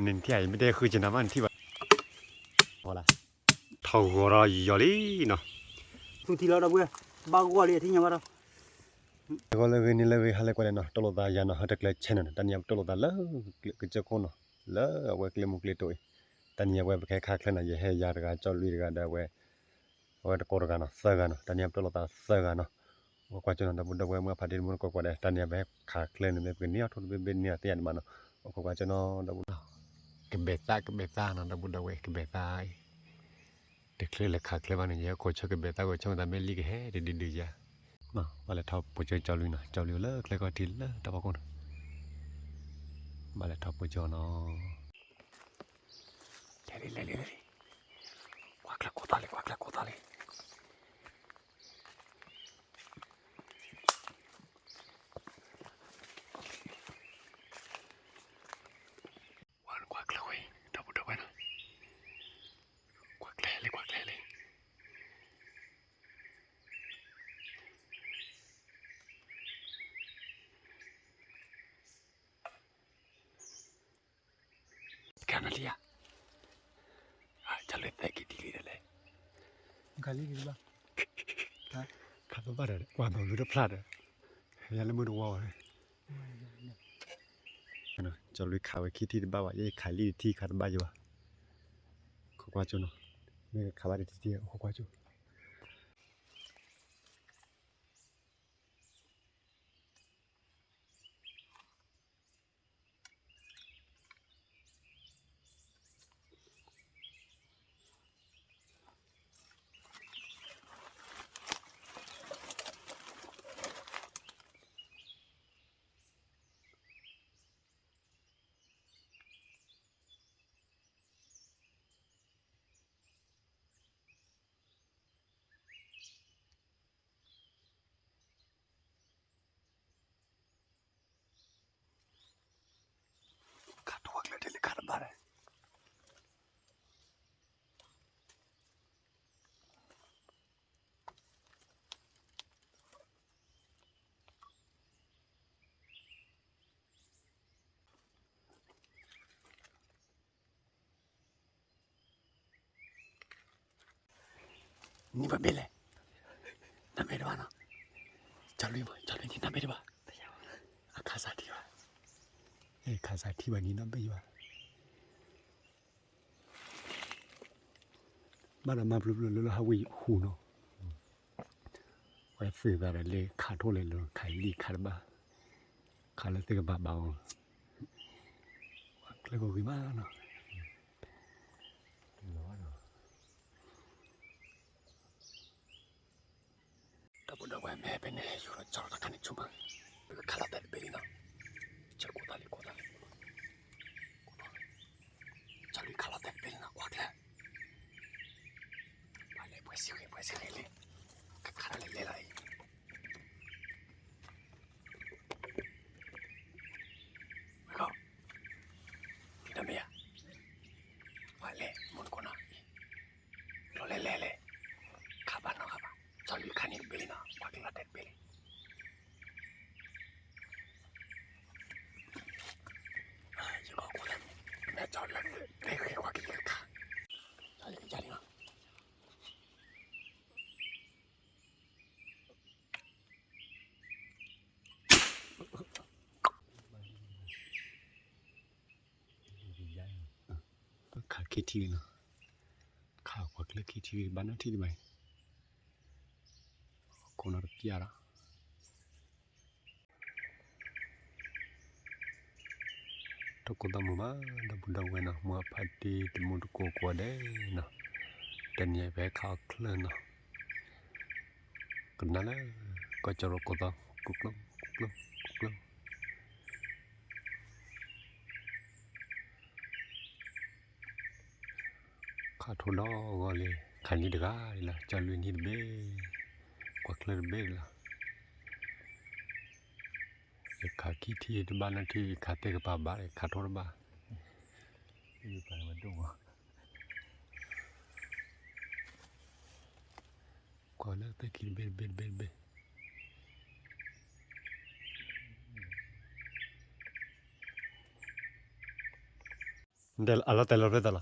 เน้นที่ไอ้ไม่ได้คือจะนำอันที่ว่าพอละเท่าเราอยู่เลยเนาะ tu ti la da bue ba go le ti nya ba da ก็เลยนี่เลยฮัลโหลกันเนาะตลอดตายาเนาะฮัตเกลเชนเนาะตอนนี้ตลอดตาละก็จะคนเนาะละเวกเลมุกเลตัวตอนนี้เวแค่ขาดแค่นั้นยังให้ยาดกันจอลุยกันได้เวตะโกรกันเนาะเสือกันเนาะตอนนี้ตลอดตาเสือกันเนาะว่าก็จะนอนดับบุญดับเวเมื่อพัดดินมันก็ได้ตอนนี้แบบขาดแค่นั้นเป็นเนี่ยทุนเป็นเนี่ยเตียนมันเนาะก็จะนอนดับบุญก็เบต้าเนาะดับบุญดับเวก็เบต้าเด็กเลยขาดแค่วันนี้ก็ชอบก็เบต้าก็ชอบแต่ไม่ลีกแห่ดีๆจ้ะมาวันละท็อปปุจจลุยนะจลุยเลิกเลยก็ทิ้งเลิกแต่ว่าคนมาแล้วท็อปปุจจเนาะเลยกวักละโคตรเลยวันกวักละเว้ยท็อปปุจจไว้นะกวักเลยแค่นั้นเลยจะเลยแต่กี่ทีเลย ga li ba ha ขับมาบ้านเลยกว่าเราดูได้พลาดยังเลยมือดูว่าเลยนะจะลุยข่าวคิดที่บ้านว่าขายลีที่ขาดบ้านอยู่วะขอกว่าจุนเนาะไม่ข่าวบ้านที่ขอกว่าจุขาดตัวเลยเดี๋ยวขาดบ้านเลยนี่แบบเป็นเลยน้ำไม่ได้บ้านะจะลุยที่น้ำไม่ได้บ้าคาซาที่บ้าคาซาที่บ้านี้น้ำไม่ได้บ้าบ้านเรามาปลุกเลยฮาวิหูเนาะไว้สื่อแบบเลยขาดโทษเลยเลยขายลีขาดบ้าขาดแล้วตึกบ้าเบาเลยก็วิมานเนาะดับบุญดับเวแม่เป็นอยู่แล้วจอดตะกันอีกชั่วโมงขาดแต่เบลินะจะกูตาลีจะลุยขาดแต่เบลินะกว่าแค่ไปเลยไปสิเลยขาดเลยก็ที่นั่นไม่อะไปเลยมุนคนน่ะรอเลยขับบ้านเนาะครับจะลุยขานี่เบลินะกว่าแค่แต่เบลิอยู่ก็กูเลยแม่จอดเลยไม่เคยกว่ากี่ครั้งจะลีนะขาดคิดทีเนาะข่าวกว่าเล็กคิดทีบ้านนั้นที่ไหนคนอะไรกี่อะไรทุกคนต้องมาดับบุญดับเวนะมาพัดดีตมุดโกกว่าได้เนาะแต่เนี่ยไปข่าวเคลื่อนเนาะกันนั่นแหละก็จะรอก็ต้องกุกลงขาดทุนน้อเลยขันนี้เด็กอะไรล่ะจะลุยนี่เบ้กว่าเคลื่อนเบ้ล่ะขาคิดที่บ้านนั้นที่ขาเตะกับบ้าขาดทุนบ้าอยู่ไปมันดุกว่าแล้วแต่กินเบ้ del ala tela retala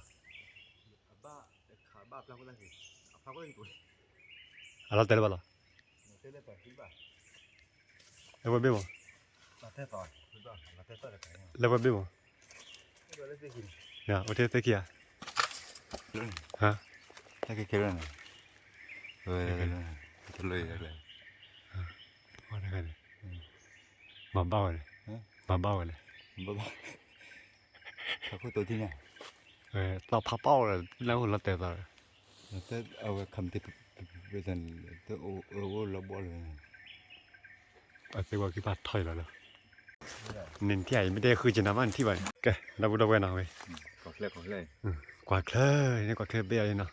ba khá ba plau cái gì plau cái gì tuổi ala tela bala thế là phải ba e wa bebo là thế rồi ba là thế rồi cái này le wa bebo rồi là gì ya o te te kia ha cái này rồi cái lưỡi này o de ka ma ba wa le ma ba wa le baเขาก็ตัวที่เนี่ย ta pa pa wa la la te ta แต่เอาคำที่เป็นแต่โอ้เราบอกเลย a te wa ki pa thoi la la nin ti ai me de khu jina man ti ba ke na bu do we na we ก็เลย kwa kle ni kwa kle be ai na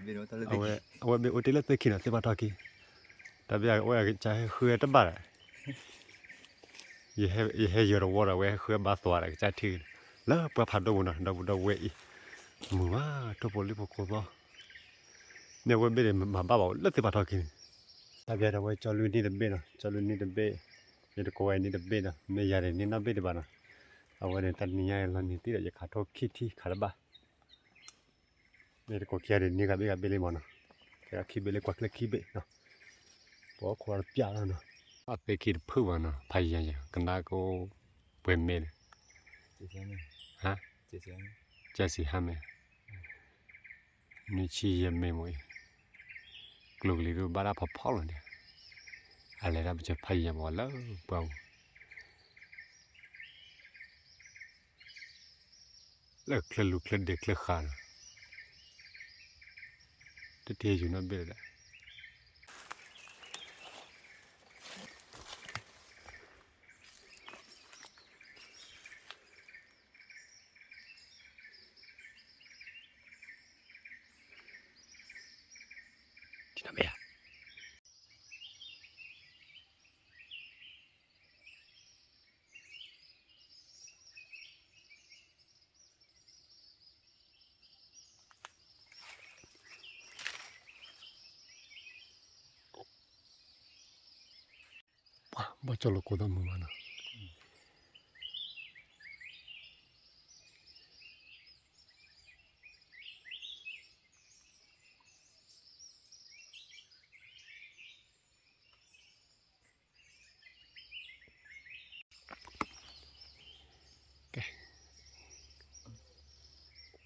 ไม่รู้ตอนแรก awe be o te le te ki na te ba ta ki ta bia o ya cha khu ta ba ye he yo ro wa we khu ba so ra cha thi la pa pha do na do we mu wa to po li po ko ba ne we be ma ba ba le te ba ta ki ta bia da we cha lu ni de be na cha lu ni de be ye de ko wa ni de be na me ya de ni na be de ba na awe ne ta ni ya la ni ti de ya kha to ki thi kha ba ne de ko kia de ni ga be le mo na cái khi bên quạt lấy khi bên nó bỏ qua bia nó nó à bên kia phơi vào nó phải vậy vậy cái nào có bên mền hả chơi gì ham mày như chi vậy mày mày lục lì rồi bắt đầu phá rồi nè à lại ra bây giờ phải vậy mà lỡ bao lỡ lỡ lục lỡ đẹp lỡ khá thế thì chúng nó biết đấy thì nó biết bao cho lục cô ta mua mà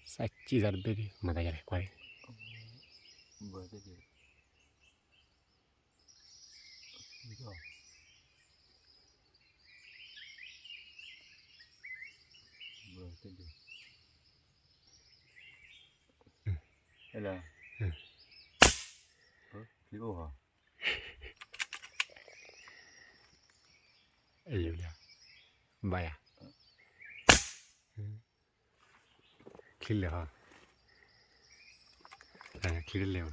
sai chỉ ra được đi mà đây là quay bữa cái gì bữa cái gì hay là khí ô hả ấy vậy vậy à khi lừa hả khi lừa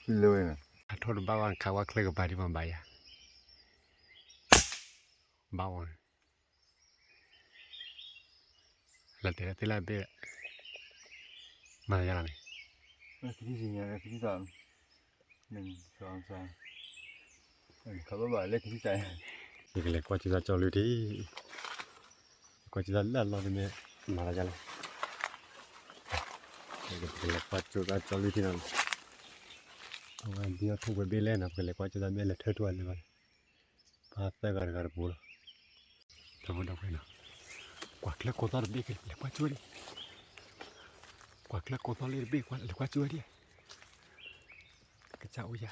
lười nè à thôi bao ăn khao khơi cái bài đi mà bài à bao là là bé mà ra này cái gì nhỉ cái gì sao mình saoเขาก็บอกเล็กที่ใจ thì cái này qua chỉ ra cho lưu đi qua chỉ ra là lo đi mẹ mà ra này cái này qua chỉ ra cho lưu đi nào thôi đi thu về bên lên nào cái này qua chỉ ra bên là thưa tuần này mà phát ra gar bùa tao đâu cái nào quạt lá cô ta được cái là qua chui đi quạt lá cô ta lên bên qua chui đi cái cháu già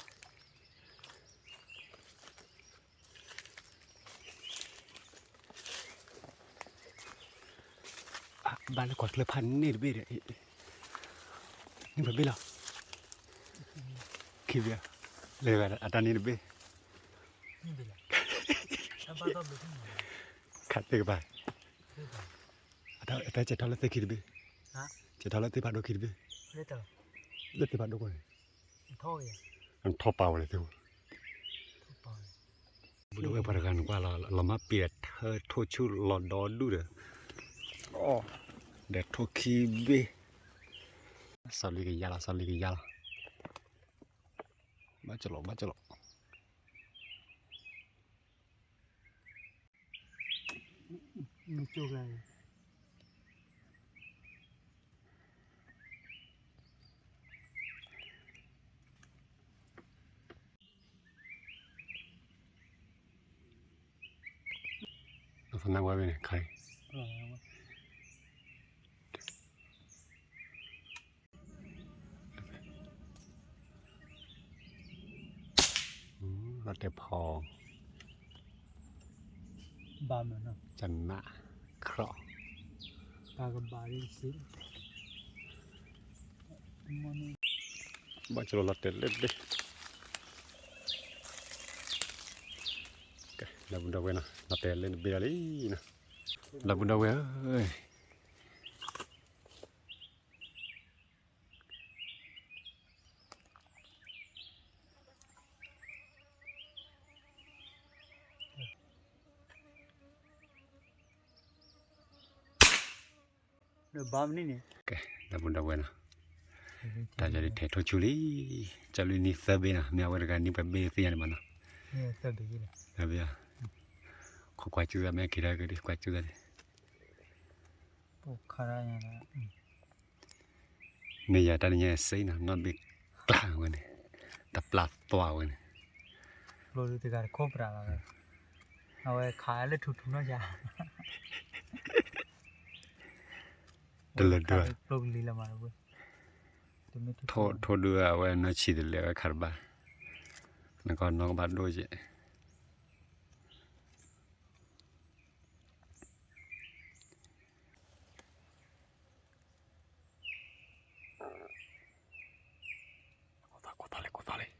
บ้านกวาดเลยพันนี่เบี้ยนี่แบบเบี้ยหรอคิดเบี้ยเลยแบบอันนี้เบี้ยนี่เบี้ยแล้วบ้านต้องเบี้ยขัดเตะไปแต่จะทำแล้วเตะคิดเบี้ยจะทำแล้วเตะบาดโดคิดเบี้ยเล่นเตะบาดโดก่อนท่อยังมันท่อเปล่าเลยทุกบุรุษประกันว่าเรามาเปียดทั่วชุดหลอดดอดูเด้ออ๋อเด็ดทุกขีเบ้สลิกยาละมาจลอกmình chụp này สนักว่าเป็นใครเราเต็มพอ บาเหมือนเนาะ จันนะเคราะห์ ตากับบาลีสิมัน บ้านจะเราเต็มเล็ดดิเราบุญดาวเวนะเราเต็มเล่นเบียร์เลยนะเราบุญดาวเวเอ้ย เดี๋ยวบามนี่นี่ เราบุญดาวเวนะแต่จะได้เททุชุลีจะลุยนี่เซเบนะเมียวันกันนี่เป็นเบสยันมันนะ เนี่ยเสบีเลย เบียขอควายจืดแม่คิดอะไรก็ดีควายจืดเลย ปกคาราเนี่ยนะ นี่อย่าตอนนี้เสียนะนอนบิ๊กกลางวันนี้แต่ปลาตัววันนี้ โรดูติการโคบราละเอาไว้ขายเลยถูกๆเนาะจ้ะ เดือดเดือด โรกลีละมาเว้ย โทษด้วยว่าน่าฉีดเลยคาร์บาแล้วก็น้องบัดด้วยจ้ะกูตาเลย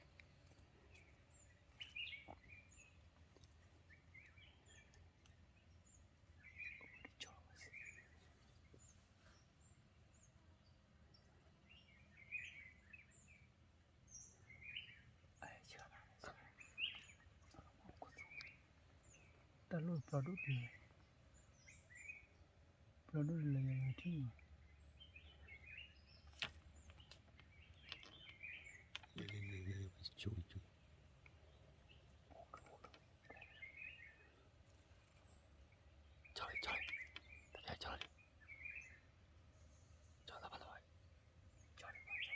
แต่รูปโปรดุกต์เลยที่ ชูจอยแต่จอยตาบ้าเลยจอยตาบ้าเลย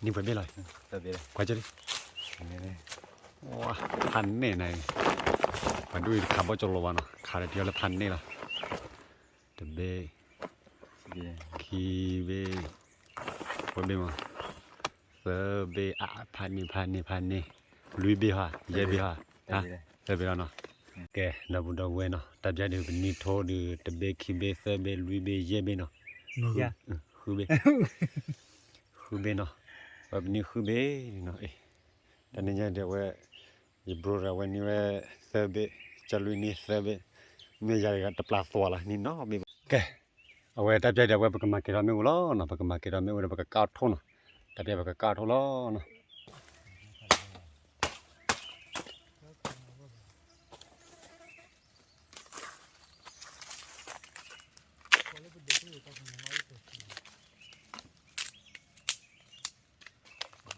นี่เป็นไม่เลย เสบีเลย กว่าจะดิว้าพันเนี่ยในมาดูขับรถจรวานะขาเดียวละพันนี่ละเดเบคีเบคนเบมาเซเบอะพันนี่ลุยเบฮะเยเบฮะนะเซเบแล้วเนาะแกนับบุญดาวเวเนาะตัดใจดูเป็นนิโทดูเดเบคีเบเซเบลุยเบเยเบเนาะ นี่จ้ะ คือเบเนาะแบบนี้คือเบเนาะแต่เนี่ยเดี๋ยวว่าอีบรูเราวันนี้ว่าเซเบจะลุยนี่เซเบไม่ใช่ก็ตะปลาตัวละนี่เนาะมีแกเอาไว้ตัดใจเดี๋ยวว่าปากมาเกล้าไม่รู้ล้อเนาะปากมาเกล้าไม่รู้ปากกาดทุ่นตัดใจปากกาดทุ่นล้อเนาะ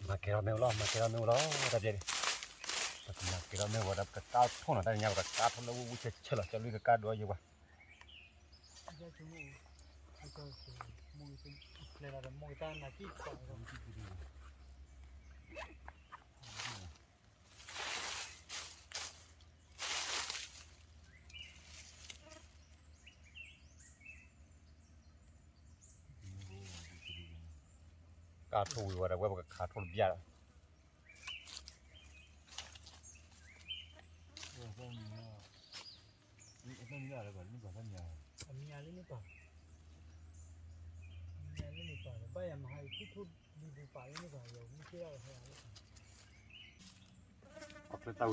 มาเกล้าไม่รู้ล้อตัดใจดิปากมาเกล้าไม่รู้ปากกาดทุ่นแต่เนี่ยปากกาดทุ่นแล้ววุ้ยเฉลจะลุยกับกาดด้วยอยู่วะ กาทูว่าแต่ว่ามันขาดทุนเยอะนี่ต้องมีอะไรก่อนนี่ก่อนท่านยามีอะไรนี่ป่ะบ้านยังให้ทุกดูป่านี่ป่ะอยู่ไม่เชื่อให้อะไร ออกไปเตา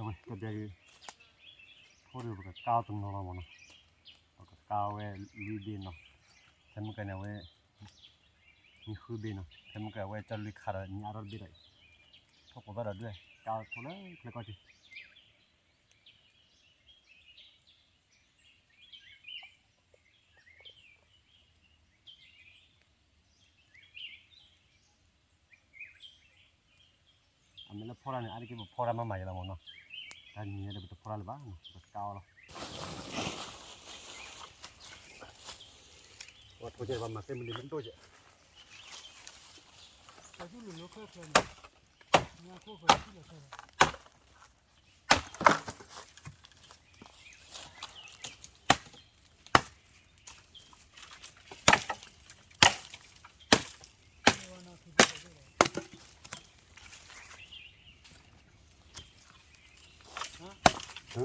ว้ยก็เดี๋ยวพอดูกับก้าวตรงนั้นแล้วมั้งเนาะกับก้าวเว้ยลุยเบนเนาะแต่มันก็เนี่ยเว้ยมีคือเบนเนาะแต่มันก็เว้ยจะลุยขาดนี่อารมณ์ดีเลยพอกูว่าด้วยก้าวทุเลยแล้วก็จีอันนี้เราพอแล้วเนี่ยอันนี้ก็พอแล้วมาใหม่แล้วมั้งเนาะอันนี้เดี๋ยวไปพอแล้วบ้างเนาะก้าวแล้วว่าตัวเจ้าว่ามาเต็มเลยมันตัวเจ้า 아주 lokal nya ko ko ti la sala wana ki ba ha ha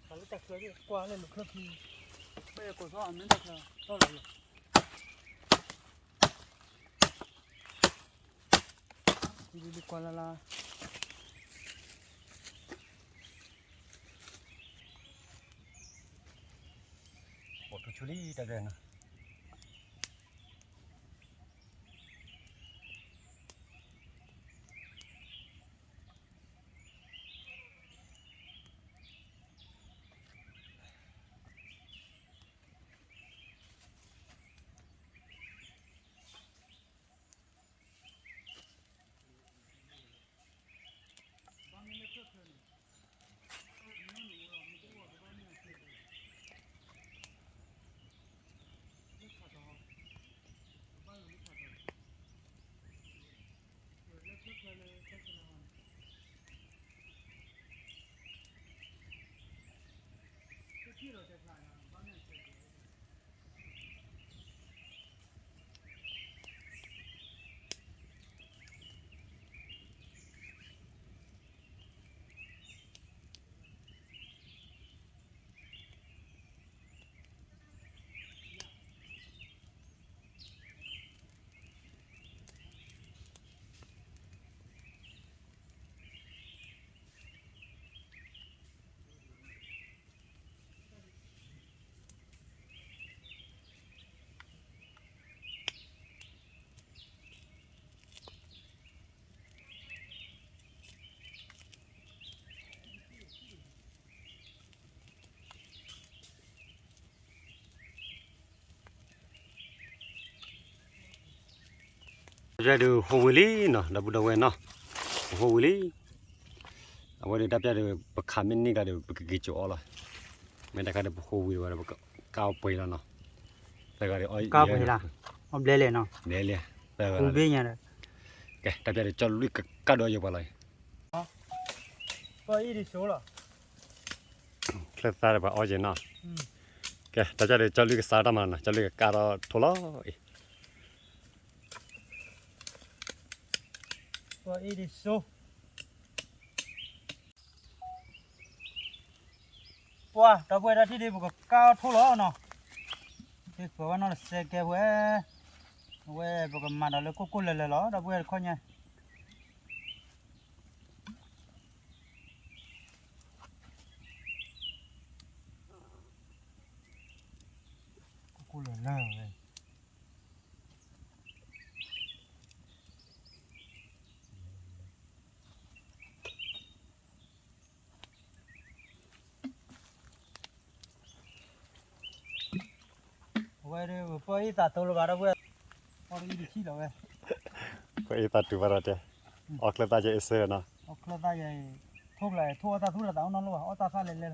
kalau tak lagi kwa le lokal ki ba ko so amen tak la to la di kwa la một chút đi ta về nè ra được hồ lý nó là bùn đầu nó hồ lý ở đây đáp ra được bậc khám bên này cả được bậc cái chỗ rồi mình đã cả được hồ lý rồi bậc cao bồi là nó đây cả được oi ka ba la ob le le no để liền đây u là be nya cái đáp ra được cho lui cả đôi vô vào lại ko i di so la cái ta là bảo oi gì nó cái đáp ra được cho lui cái sao đó mà nó cho lui cái cả đó thôi lo ko i di so qua ta bơi ra thì đi một cao thô lỗ nó thì của nó là xe kia với một cái mặt đó là cô lele ló ta bơi coi nha cô lele rồi vậy đi bơi ta tôi là bà đó bơi còn đi chi đâu vậy cái ta tụi vào đây ở cái ta chơi xe nó cái ta vậy thuốc lại thua ta thuốc là tao nó luôn à ta pha lên lên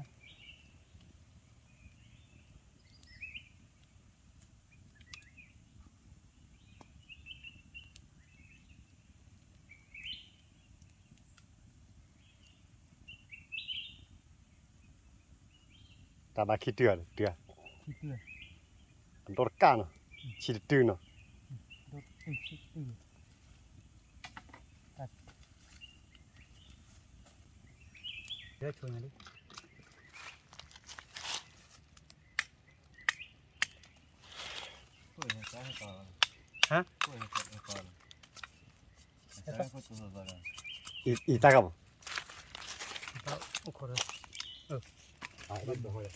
ta đã khi trưa thịt lửa đốt cá nó chỉ trưa nó đốt thịt thế chơi này đi hả 이따 가봐. tao cũng khó rồi 아, 이거 뭐야?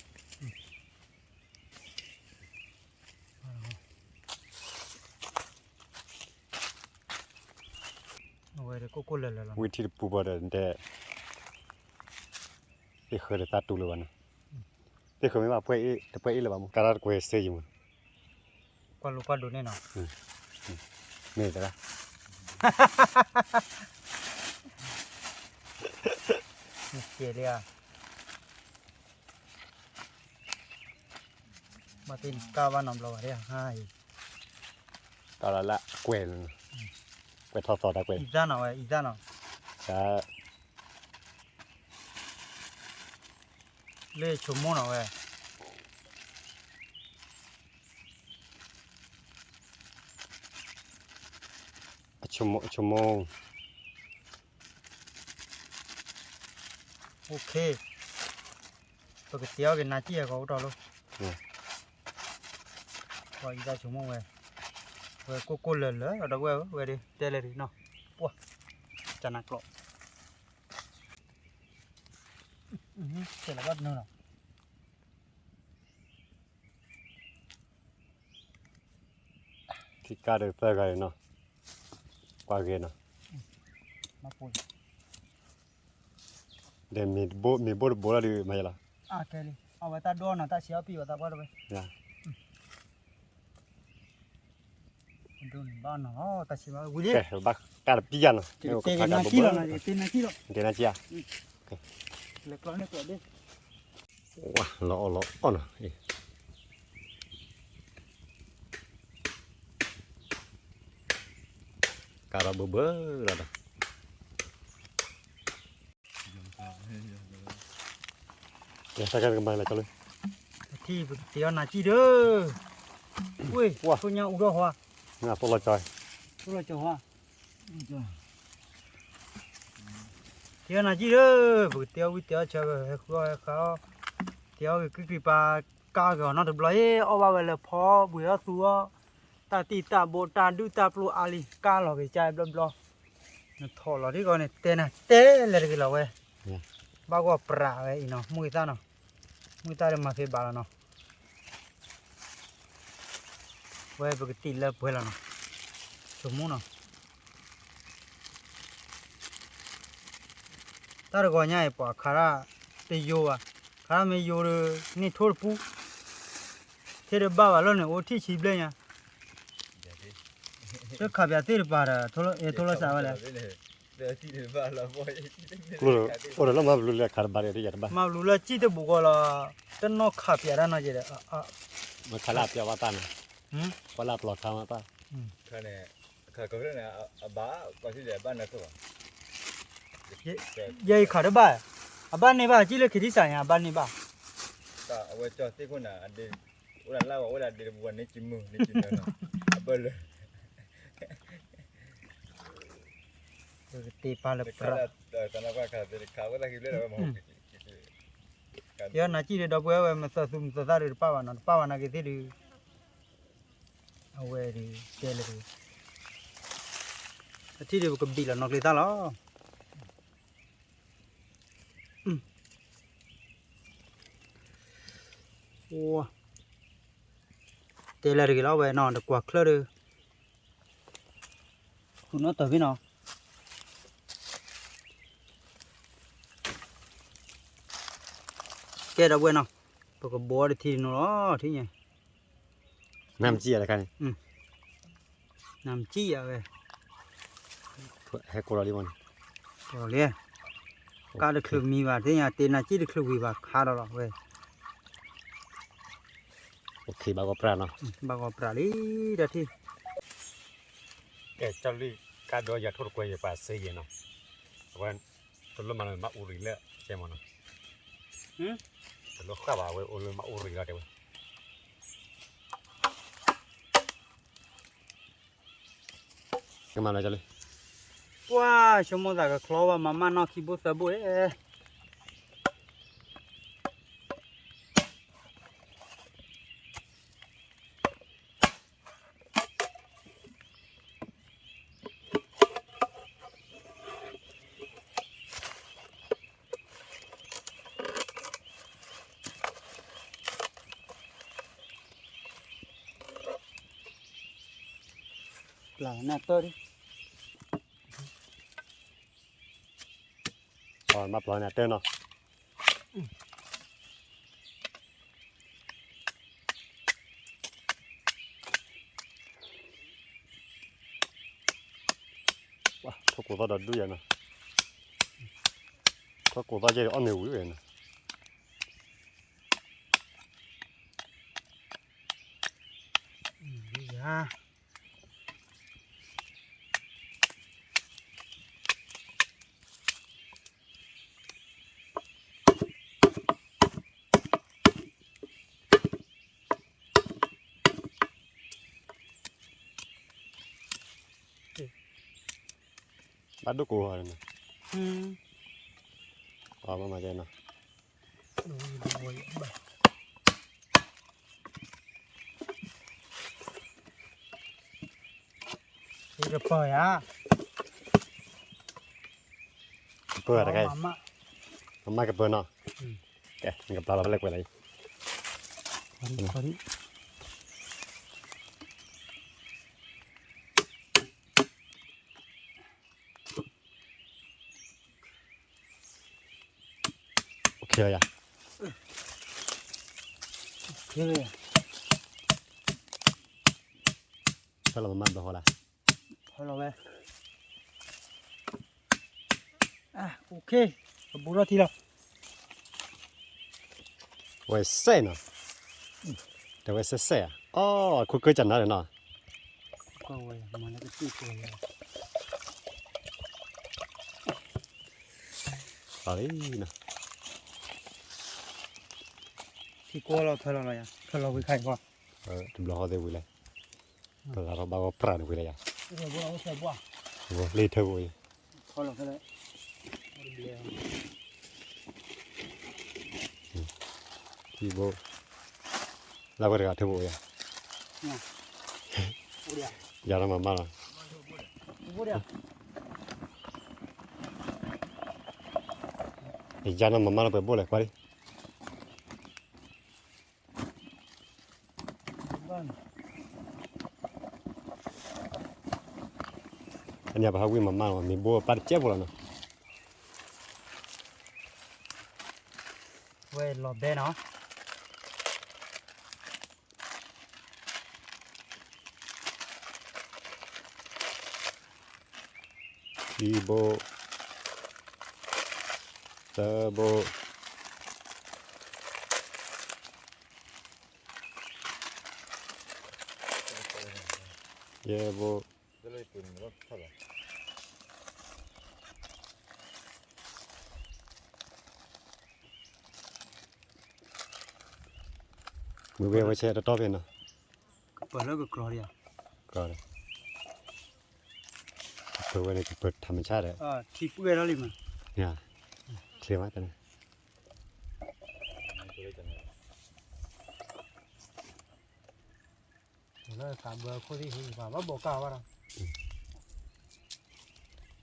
rồi để cô lần lần 위치를 뽑아는데 이 허리 다 뚫어봤나? 이 허리 막 보이 이래 봐. 가라를 거에 세지 뭐. qua đồ này nào 네더라. kìa đi à mà tin cao ba nằm lò đấy à hai 가라라 quẹt. quẹt thọt đã quẹt. ít ra nào ít ra nào 자, lê chùm mông nào vậy 주몽. ok tôi cái téo cái nát chia có đâu luôn rồi ít ra chùm mông vậy rồi cô lần nữa ở đâu về đi đây là đi nào wow chả nặng lọ sẽ là bắt nữa nào thì cá được tới cái nó. qua cái nó. nó phun để mình bố ra đi mày là. à cái đi vậy ta đo nào ta xéo pi vào ta bắt được Dạ. đun bao nó ta xéo vào đi 오케이. 막 까라 삐잖아. cái này chi rồi này cái này chi rồi 되나지야. lấy con này đi 와, 러 어너. 까라 버버라다. 야, 잠깐 금방 나갈래. thì téo là chi đó ui Wow. tôi nhau udah hoa 나 또 라trời. tôi là chờ hoa téo là chi đó bữa téo chờ rồi khó téo cái ba cá cái nó được lấy ở bao giờ phò bữa xưa ta tì ta bộ ta đu ta plu ali cá lò cái chai bla bla nó thò lò đi coi này tên là cái lò vậy bao gồm pra vậy nó mùi ta để mà phải bảo nó vậy bữa tì là bữa là nó số mũ nó ta được gọi nhảy bỏ khá tê yo à khá mấy yo rồi nè thổi pu thế được bao lâu này ô thi chỉ lên nha cái khá bia tê được bao rồi thổi sao vậy 그거 오늘 너무 불러 갈 말이야 되게 봐. mà lú là chỉ được bù gọi là tên nó khá bia ra nó gì đấy 뭐 갈라피아 왔다는. 응 갈라 플러타 왔다. Kane kagorana aba kasi de ba na to. vậy khá được ba à ba này ba chỉ là khi đi xài nhà ba này ba Ta awe cho te ko na ade ora la wa ora de buan ni chimu ni chimu no. Abel. cái tê pa là pra Kana kwa ka de ka wa la ki le ra mo. giờ nó chỉ để đọc về mà sao sum sao ra được pa vào nó cái gì đi về đi chơi là đi chỉ để cái bị là nó lấy ta đó wow chơi là cái đó về nó được quạt khơi được nó tới với nó cái đó quên nào tôi có bò để thì nó thế nhỉ 남지야 가니. làm chi à về 해코라리 원. rồi liền cá được khử mì vào thế nhà tên là chỉ được khử mì vào khá đó về 오케이 바고 프라노. bà có pra lý đó thì 에 짤리 까도 야 토르 거에 봐 세예노. 원 돌로만 막 우리래 제모노. 응 돌로 가봐 왜 오늘 막 우리가 돼. 그만하 짤리. wow chúng mua cái kho mà nó khi bút sờ bút ấy là nát tôi đi ตอนมาปล่อยเนี่ยเต้นเนาะว้าทุกคนต้องดูอย่างนะทุกคนต้องเจออันนี้วิ่งนะ à bắt được cô rồi nè ừ mà chơi nè rồi bà đi được rồi á bữa là cái mama mai cái bữa nọ cái gặp tao là phải lấy quay lại đi ok rồi à thế rồi sao là mắm đồ là thôi rồi à ok bố ra thì đâu quay xe nè để quay xe à cô cứ chặn nó rồi nè coi rồi mà nó cái gì rồi đấy nè thì cô là thôi rồi à thôi rồi với khai qua tụi nó họ đều vui lại tụi nó bao pran vui lại à rồi bố nó sẽ qua vô lấy theo vui thôi rồi đấy thì bố lao cái theo vui à giờ nó mà rồi thì giờ nó mà nó phải bố lại qua đi anh nhà bà huy mà mình bố bắt chết rồi nè về lọt đen nó đi bố tơ bố yeah bố mới về với xe đã to về nè bờ nó cực rồi à rồiตัวนี้จะเปิดธรรมชาติเลย thì cũng về đó đi mà เนี่ยเคลียร์มากเลย nó cả bờ khô đi vào bắt bộ cao vào đâu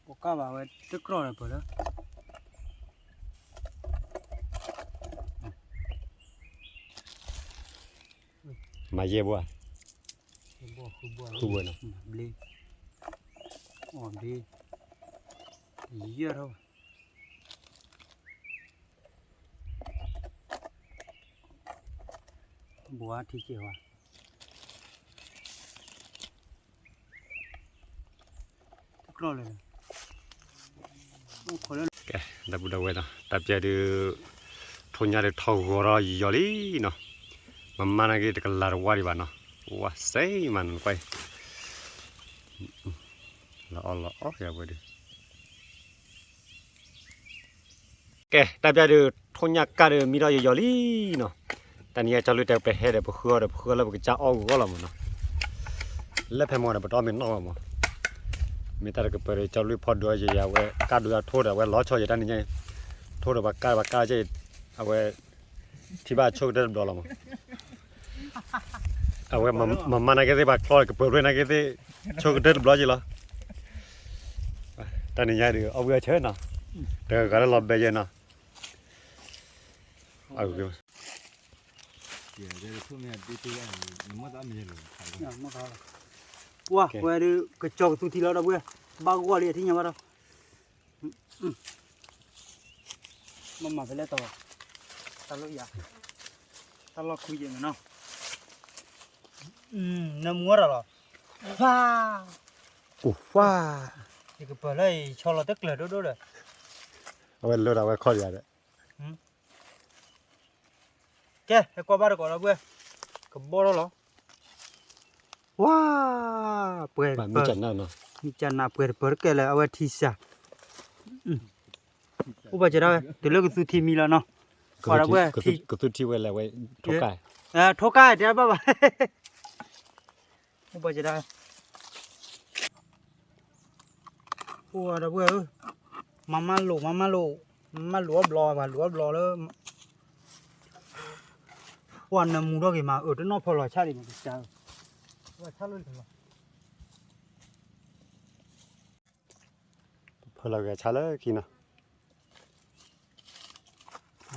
bộ cao vào vậy tức rồi bờ đó มาเย่บัว bộ khu bờ คู่บัวเนาะ bli ổn đi dưa thôi bùa thì chịu à tức rồi này không có แกดับบุดเอาไว้เนาะตับจะดูทุนยาเดือดทาวรอยอลี่เนาะมันอะไรก็ลาร์วารีบ้านเนาะว้าเซ่มันไปละอ๋ออย่าไปดูแกตับจะดูทุนยาการ์มีรอยอลี่เนาะแต่เนี่ยจะรู้แต่ไปเฮ็ดไปขัวแล้วก็จะเอาก็ละมั้งเนาะแล้วเพิ่มมาไปต่อมันนอกมั้งมีแต่ก็ไปจะรู้พอดูจะเอาไว้การดูโทษเอาไว้ล้อช่อยด้านนี้โทษเอาไว้การจะเอาไว้ที่บ้านโชคได้ดอลลาร์มั้งเอาไว้มันอะไรก็ได้บ้านคลอยก็เปิดไว้นะก็ได้โชคได้บล็อกจีละตอนนี้ยังดูเอาไว้เชิญนะเดี๋ยวก็ได้รอบเบย์นะเอาไป เดี๋ยวจะทุ่มเนี่ยตีๆอ่ะมันไม่ต้องมีเลย mất rồi 哇，我这个脚都提了的不？把我的听见没得？妈妈回来到，打了呀，打了亏钱呢。那摸着了，哇， โอ้ว้า 这个本来敲了得了都了， เอาไว้รถเอาไว้คอดอย่าเด้อ 给，还挂把的搞了不？可包了了。哇，不， มันมีจันนั่นเนาะ 你讲那不给了，我提下。我把这个对那个主题米了呢，好了不？ ก็ตุที่ไว้แล้วไว้ทกไก่ 拖盖这爸爸，我把这个，我这不，慢慢撸，慢慢撸，慢慢撸不捞吧，撸不捞了。我那木头给嘛，这那跑了车里面去了，我车里去了。 พอเราแกชาแล้วกินเนาะ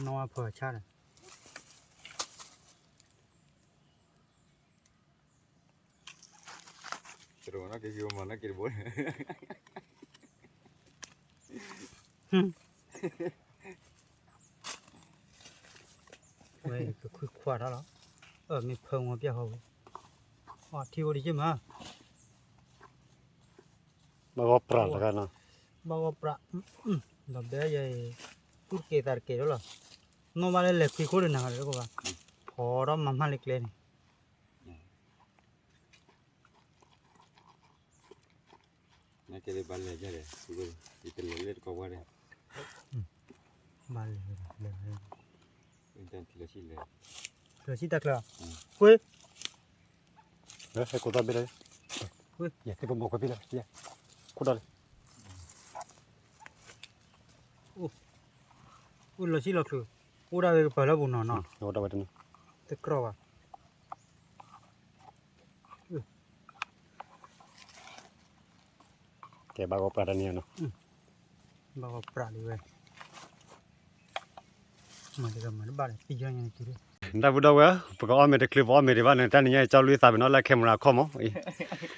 น้องเผื่อชาเลย Pero no que yo mana que bueno. เว้ยก็คุยขวาดแล้วมีเพิ่งมาเปียเขาอ๋อที่วันนี้ใช่ไหม มันก็ปราดแล้วกันเนาะ บ้าว่าประดับเบี้ยใหญ่ตุรกีตาร์เกล้อละน้องมาเลยเล็กคุยคนนึงนะครับก็ว่าพอเรามามาเล็กเลย Na que de balle ya de, seguro. Y te lo leer con guardia. มาเลยเลย Intenti la chile. เดี๋ยวชิตักแล้วคุย เฮ้ยให้กูตัดไปเลยอย่าที่ผมบอกกับพี่เลยอย่ากูตัดเลย อุ้ยเราชิลักคืออุ้ยเราไปแล้วบุญเนาะ เอาตัดไปตรงนี้ ตะกร้อว่ะ แกบ้าก็ปราดเนี่ยเนาะ บ้าว่าประเลยเว้ยมาเดี๋ยวมันบ้าเลยปีจังยังกี่เดือน ได้บุดเอาไว้ปกติเอาไม่ได้คลิปเอาไม่ได้บ้านเนี่ยแต่เนี่ยเจ้าลุยสายไปเนาะแล้วแคมราคอม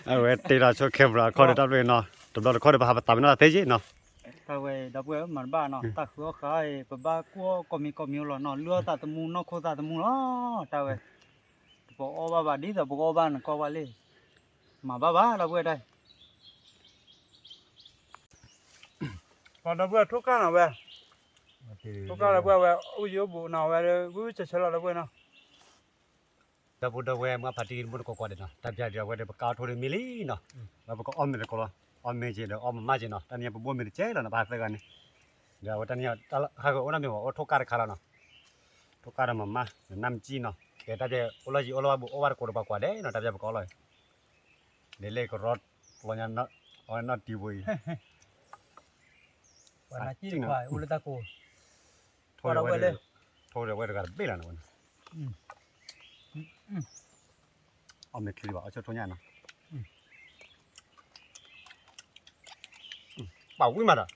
เอาไว้ตีราชแคมราคอได้ตัดเลยเนาะตัดแล้วคอได้พาไปตามเนาะเตจิเนาะ ถ้าเว้ยดับเว้ยมันบ้าเนาะตาหัวขายปะบ้ากัวก็มีหรอเนาะเลือตาตะมูเนาะโคตาตะมูเนาะถ้าเว้ยพออ้อบ้าดีแต่พออ้อบ้านก็ว่าเลยมาบ้าดับเว้ยได้พอดับเว้ยทุกการนะเว้ยทุกการดับเว้ยอุ้ยโยบุเนาะเว้ยอุ้ยจะเฉลยดับเว้ยเนาะ ดับบุดเอาไว้มาพัดดินบนกอดเนาะแต่ยาเดียวไว้เดี๋ยวก้าวทุเรมิลีเนาะแล้วก็อ้อมไม่ได้ก็ละอ้อมไม่เจเดี๋ยวอ้อมมาเจเนาะแต่เนี่ยบุบไม่ได้เจแล้วนะบาดเลยกันนี่เดี๋ยวตอนนี้ถ้าก็อ้วนไม่บอกว่าทุกการขาลเนาะทุกการมาน้ำจีเนาะแกแต่เดี๋ยวอุลาจีอุลาบุอุวาร์กอดปากกว่าเด้เนาะแต่เดี๋ยวบอกเลยเดี๋ยวเล็กก็รถลอยนั่นเอานั่นตีบุย วันนั้นจีนควายอุลตะโก โทรไว้เลยโทรไว้เลยกันเบลล์นะวันเอาไม่คลีบเอาเจ้าตัวนี้นะเป่าวิ่งมาด่ะ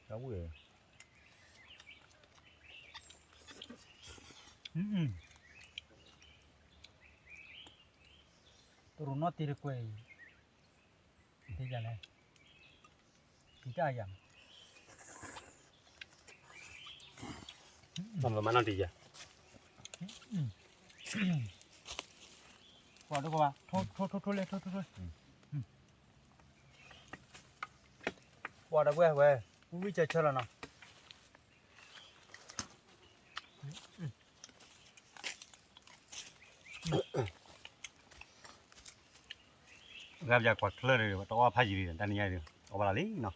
เจ้าเว้ย ตัวน้อตีรกวยที่จะไหนที่จะยัง มันประมาณนั้นดีจ้ะ กว่าดูกว่าโทษเลยโทษว่าดับเว้ยวิจัยเชื่อแล้วเนาะ ครับอยากกดเคลื่อนเลยตัวว่าพายีแต่นี่ไงเดียวเอาไปละลิเนาะ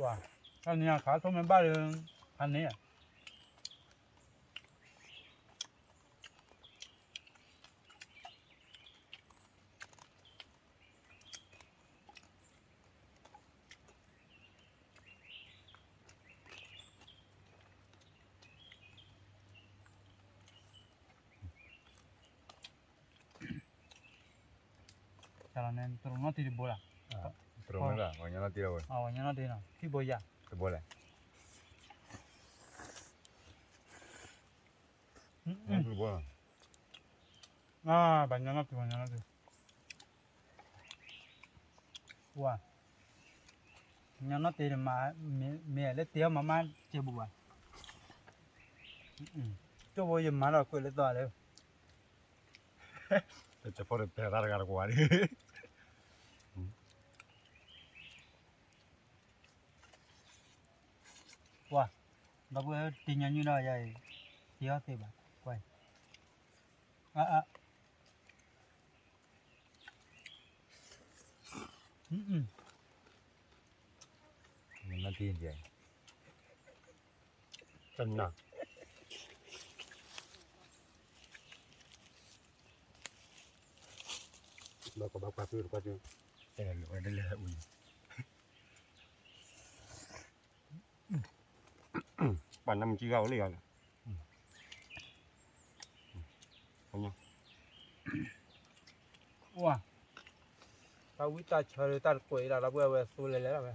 ว่าอันนี้ขาต้มเป็นบ้าเลยอันนี้ฉะนั้นตัวน้อตีรโบล่ะ Terus mana? Banyak nanti lah. အော်ညတော့တင်းတော့ဖြစ်ပေါ်ရ Tu boleh. ဟွန်း Tu boleh. အာဘာညတော့ဘာညတော့ဝါညတော့တင်းမှာမဲလေတရားမမကျေဘူးပါတော့ဘောရမတော့ကိုလေတော့လေ Cepat perar karo kuari. ဝါဘာကိုတင်ညာညတော့ရရတရားသေးပါကွယ်အာNanti je. Tenang. Bako bako tu ko tu. Lu ada lah ui. Bản năm chỉ gạo liền. Không nhá. ဝါတာဝိတာချရတာကိုရလာဘွယ်ဝဲဆိုလေလေပဲ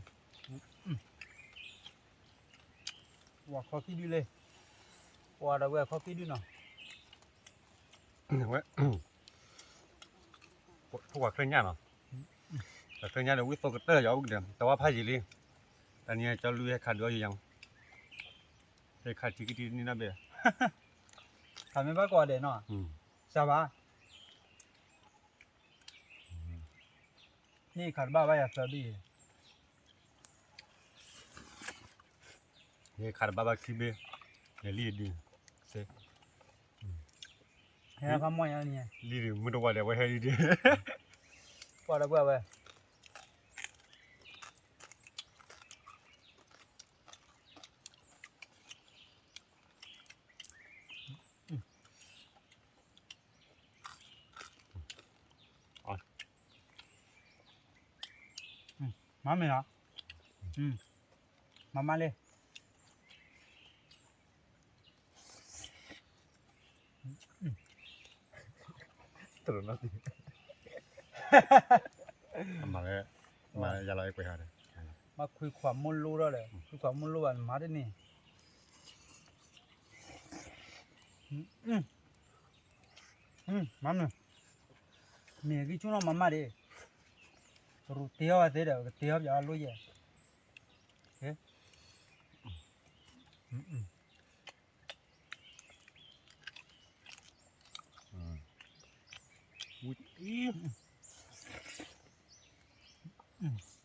ဝါကော်ဖီဒီလေဝါတော့ဝဲကော်ဖီဒီနော် Vậy. Thu hoạch khơi nha nó. Khơi nha là quyết tôi tới là giàu điểm. Tao áp hai gì đi. Tao nghe cho lui hai khát đứa gì không? Hai khát chỉ cái gì đi nó bể. ทำไม่บ้าก่อนเด้เนาะ Ừ. ใช่ปะนี่ขัดบ้าอย่าเสียดี Hai khát ba ba kia bể. Để li đi. Xe. เฮ้ยเขาไม่ยังเนี่ย Li đi mới đâu qua để quay hay đi. ก่อนแล้วเบื่อไป มาไหมเนาะมาเลย Terus nanti. Mà giờ lại quay hàng. มาคุยความมุ่นรู้แล้วเลยคุยความมุ่นรู้อ่ะมาได้นี่มาเนี่ยเมียกี่ชั่วโมงมาดิรู้เตี้ยวอะไรเด้อเตี้ยวอย่าลุยเฮ้ย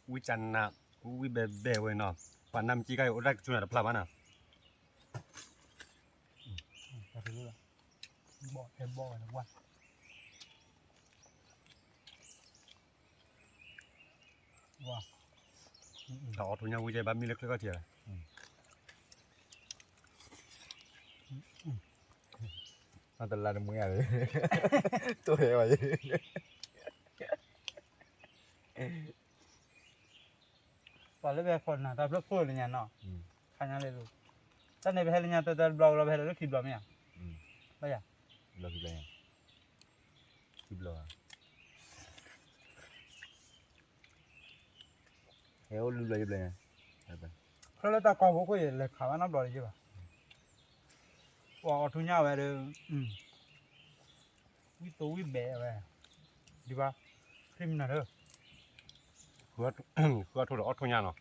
Ui chăn nè. Ui bè bè vậy nó. Bản năm chỉ cái ở đây chúng là đập làm à? ไปเรื่อยบ่อเอ็มบ่อนะว่าว่า Đó thôi nhau ui chơi 30 lực có thiệt. Nó tên là được mười rồi. Tôi hiểu rồi. ตอนเล็กคนนะตอนเล็กพูดอะไรเงี้ยเนาะขยันเลยลูกตอนในไปเฮลิเงี้ยตอนบล็อกเราไปเฮลิแล้วคลิปเราเนี่ยไม่อยาก Lo kịp lên. Kịp lo. Héo lưu lo kịp lên. Đấy. เขาเลยตากองพวกเขาเลยข่าวน้ำบล็อกเลยใช่ป่ะว่าทุ่งหญ้าไปเลยวิโตวิเบะไปดีป่ะครีมน่ะเด้อ Khứa khứa thôi đó thôi nha nó.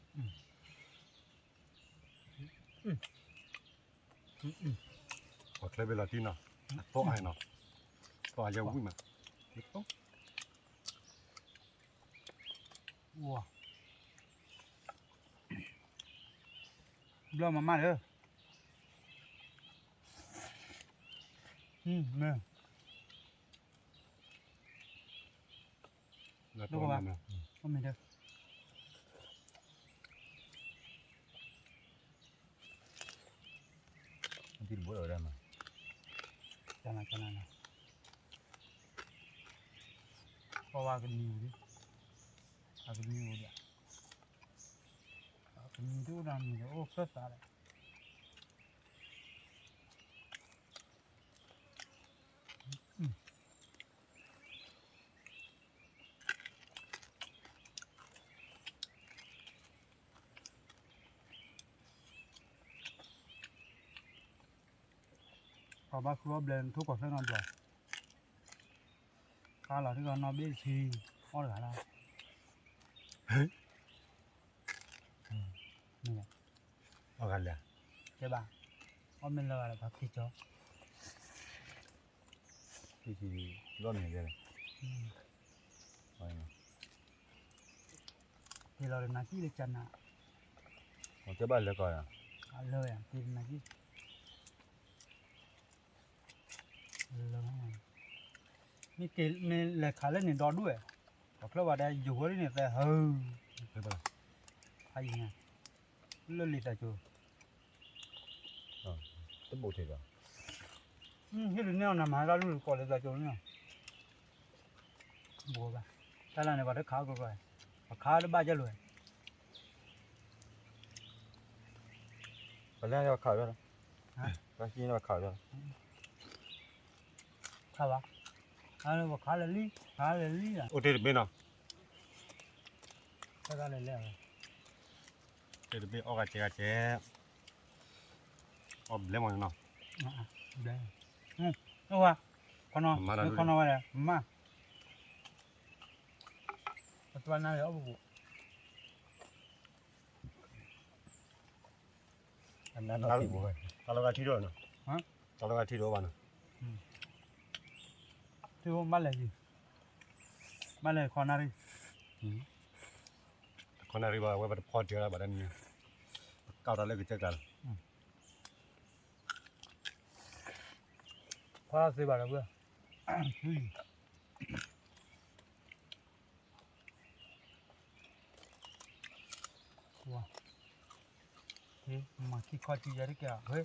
Hoặc lấy về là tin nào. To ai nào. To ai giàu vui mà. Được không? ว้าบล็อกมาเด้อเนี่ย Là Đúng to không mà. ก็ไม่เด้อ Nanti dibuat ở đây mà. จะนั่นนะเพราะว่ากันนิวดิกันนิวดิกันนิวดูดันนี่โอ้เสียสาเลย เขาบ้าคือว่าเบลนทุกคนเส้นนอนด้วยข้าเราที่เรานอนเบี้ยชีอ้อนหลายเรานี่แหละ เอากันเลย ใช่ป่ะอ้อนเป็นอะไรแบบที่จ๊อ ที่ร่อนอย่างเดียวเลยไปนะ ที่เราเรียนนาที่เลยจันนะ เอาเจ้าบ้านแล้วก่อนอ่ะ เลยอ่ะที่นาที่เลยนี่เกลนี่แหละขาเล่นนี่ดอด้วยบอกแล้วว่าได้อยู่ที่นี่แต่เฮ้ย ไม่เป็นไร ใครยังไงเล่นลิตาจู ต้นบุตรเหรอ ที่เรื่องนั้นมาเราลูกก่อนเลยตาจูเนี่ยบัวป่ะแต่ละเนี่ยว่าได้ขาก็ไปขาได้บ้าจะรวย ไปแล้วจะข่าวด้วยนะไปกินว่าข่าวด้วย ขาป่ะว่าขาเลยลี่อ่ะ โอ้เดี๋ยวเบนเนาะ ขาเลยแล้ว เดี๋ยวเบนออกกันเจ๊เอาเล่มเนาะ ได้เอาวะคนนอนคนนอนอะไรมาตัวนั้นเอาบุ อันนั้นเราติดบุ้ย ตลอดที่ด้วยเนาะตลอดที่ด้วยวันเนาะ ที่ว่าบ้านอะไรบ้านอะไรคนนั้น คนนั้นรีบว่าว่าพอเจอแล้วแบบนี้ก้าวตาเล็กก็เจอกัน พอสิบาทแล้วเพื่อว้าเฮ้ยมาคิดข้อจีอะไรกันเฮ้ย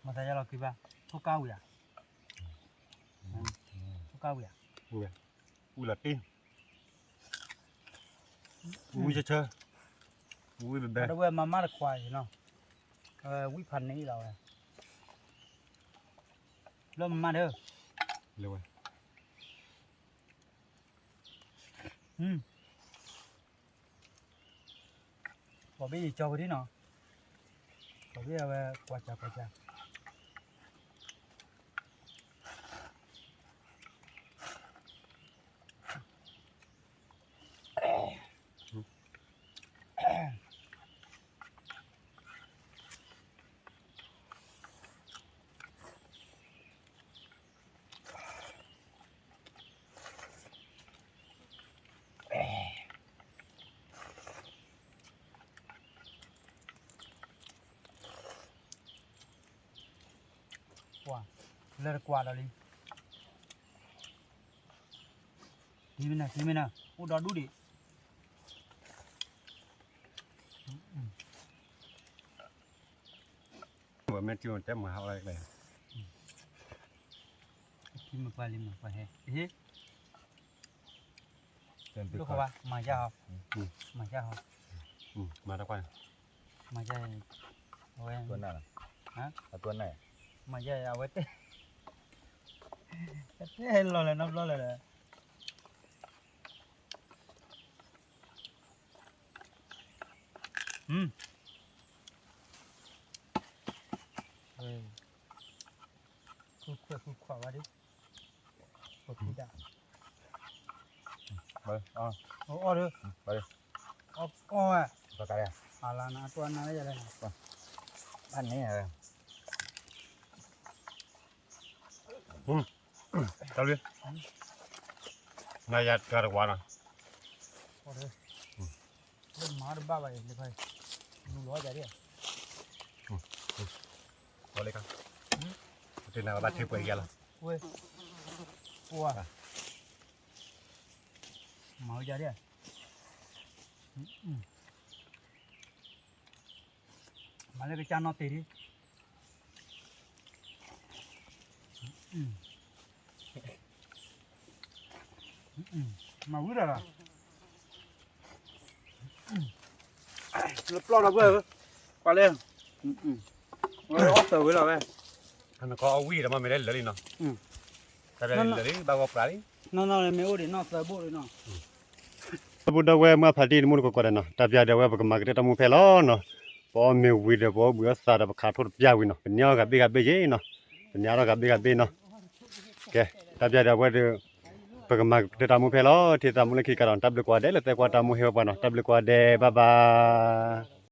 มาแต่ยังเราคิดว่าทุกเก้าอย่างทุกเก้าอย่าง อุ้ยละตีอุ้ยเชื่ออุ้ยแบบ แต่ว่ามาละควายเนาะวิพันธ์นี้เราเริ่มมาเด้อ เร็ว บอกไปจอไปที่เนาะบอกไปเอาไปกวาดจับว้าเลิกกวาดอะไรดีไหมนะโอ้ดอดูดิ ว่าแม่จิ้วแจ่มมาอะไรเลย ที่มันไปลิมไปเฮ้ย เดินไป ลูก ก่อ เขา น ว่ามาเจ้ามาเจ้า มาตะกวัน มาเจ้าเอาไว้ ตัวนั้นฮะเอาตัวไหน มาเจ้าเอาไว้เต้เห็นเราเลยนับเราเลยคุกขวาว่าดิกดที่ด่า ไปอ๋อ โอ้เด้อ ไป อ๋ออ่ะ ตัวกันเลย อะไรนะตัวนั้นอะไรนะ บ้านนี้เหรอ เจ้าเลี้ยนายยัดกระวานะ โอ้เด้อเรื่องมาร์บ้าไปเลยไปนูร้อยใจดิ เอาเลยครับจะน่ารักที่ไปกันละ เว้ยปัวเมาใจดิมาเลยก็จานนอตีดิมาวิ่งอะไรแล้วปลอดแล้วเว้ยไปเลยเราออกตัวไว้แล้วเว้ย ท่านก็เอาวีดมาไม่ได้เลยเนาะ ta ra le ba go pra li နော်လေမေဦးတွေနော်သဘို့တွေနော် bu da we ma pha ti mu ko ko no ta pya de we ba ma ke ta mu phe lo no po me wi de po bu sa da kha tho pya wi no nya ga be je no nya ro ga be no ke ta pya de we de ba ma ke ta mu phe lo ti ta mu le ki ka ron ta ble kwa de le te kwa ta mu he pa no ta ble kwa de bye bye